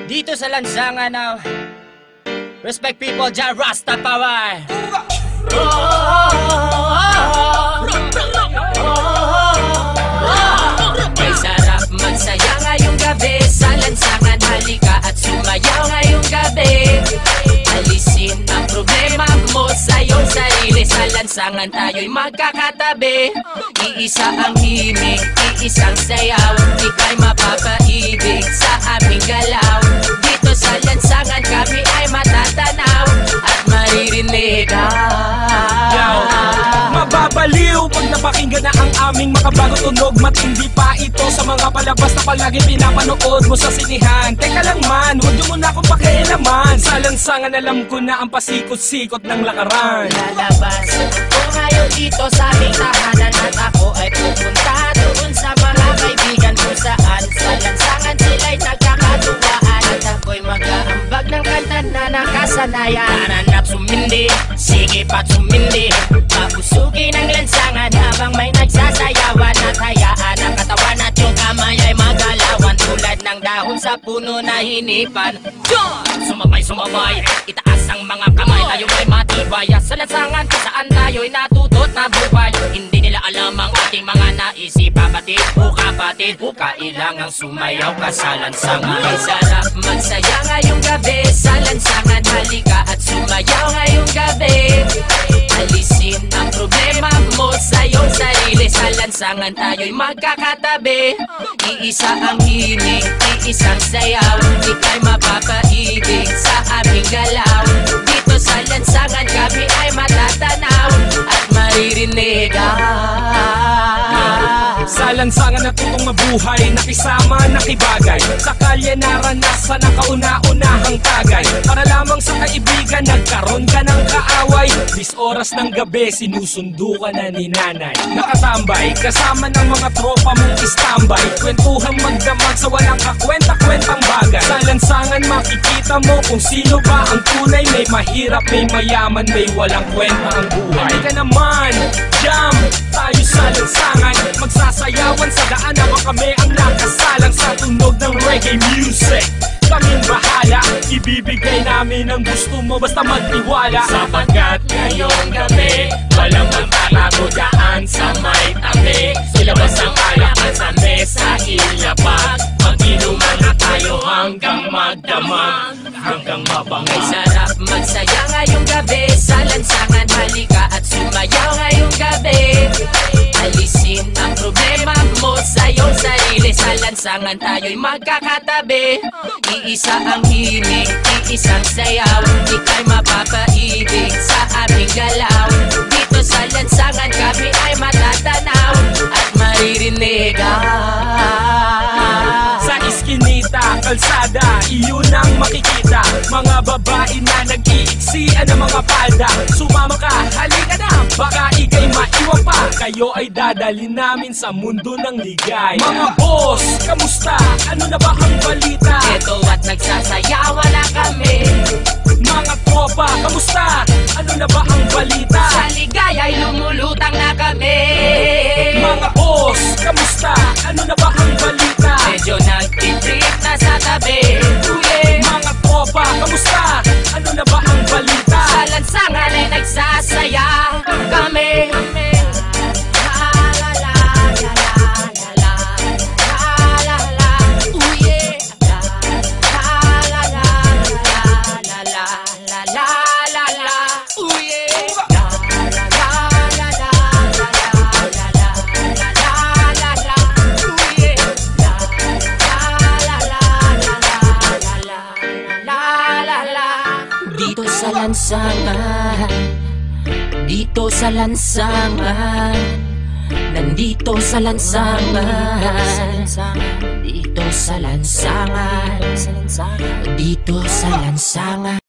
Dito sa lansangan ng Respect People, Jah Rastafari. May sarap magsaya ngayong gabi sa lansangan, halika at sumayaw ngayong gabi. Alisin ang problema mo sa iyong sarili, sa lansangan tayo'y magkakatabi. Iisa ang himig, iisang sayaw, ika'y mapapaibig sa aming galaw. Dito sa lansangan kami ay matatanaw at maririnig. Mababaliw pag napakinggan na ang aming makabagong tunog. Matindi pa ito sa mga palabas na palagi pinapanood mo sa sinihan. Teka lang man, huwag niyo muna akong pakialaman. Sa lansangan alam ko na ang pasikot-sikot ng lakaran. Lalabas ko ngayon dito sa aming tahanan, at ako ay pupunta doon sa mga kaibigan kung saan sa lansangan sila'y nagkakatuwaan. At ako'y mag-aambag ng kanta na nakasanayan. Nananap sumindi, sige pa't sumindi, papusugin ang lansangan habang may nagsasayawan. At hayaan ang katawan at yung kamay ay magalawan, tulad ng dahon sa puno na hinipan. Sumabay, itaas ang mga kamay, tayo ay matibay. Sa lansangan kung saan tayo'y natutot na buhay. Hindi nila alam ang ating mga naisip, kapatid o kapatid, o kailangang sumayaw ka sa lansangan. May sarap magsaya ngayong gabi sa lansangan, halika at sumayaw ngayong gabi. Alisin ang problema mo sa iyong sarili, sa lansangan tayo'y magkakatabi. Iisa ang himig, iisang sayaw, ika'y mapapaibig sa aming galaw. Dito sa lansangan kami ay matatanaw at maririnig. Sa lansangan natutong mabuhay, nakisama, nakibagay. Sa kalye naranasan ang kauna-unahang tagay. Para lamang sa kaibigan, nagkaroon ka ng kaaway. 10 oras ng gabi, sinusundo ka na ni nanay. Nakatambay, kasama ng mga tropa mong istambay. Kwentuhang magdamag sa walang kakwenta-kwentang bagay. Sa lansangan makikita mo kung sino ba ang tunay. May mahirap, may mayaman, may walang kwenta ang buhay. Halika naman, jam tayo sa lansangan, magsasayawan sa daan habang kami ang nakasalang sa tunog ng reggae music. Kaming bahala, ibibigay namin ang gusto mo, basta magtiwala. Sapagkat ngayong gabi, walang magtatago daan sa may tabi. Ilabas ang alakan sa mesa, ilapag, mag-inuman na tayo hanggang magdamag, hanggang mabangay. May sarap magsaya ngayong gabi sa lansangan, halika at sumayaw ngayong gabi. Alisin ang problema mo sa iyong sarili, sa lansangan tayo'y magkakatabi. Iisa ang himig, iisang sayaw, ika'y mapapaibig sa aming galaw. Dito sa lansangan kami ay matatanaw at maririnig. Sa iskinita, kalsada, iyon ang makikita. Mga babae na nag-iiksian ng mga palda. Sumama ka, halika na, baka ika'y maiwan pa. Kayo ay dadalhin namin sa mundo ng ligay. Mga boss, kamusta? Ano na ba ang balita? Eto at nagsasayawan na kami. Mga tropa, kamusta? Ano na ba ang balita? Sa ligaya'y lumulutang na kami. Mga boss, kamusta? Ano na ba ang balita? Medyo nagtitrip na sa tabi. Mga tropa, kamusta? Ano na ba ang balita? Sa lansangan ay nagsasaya kami. Dito sa lansangan, dito sa lansangan, nandito sa lansangan, dito sa lansangan, dito sa lansangan.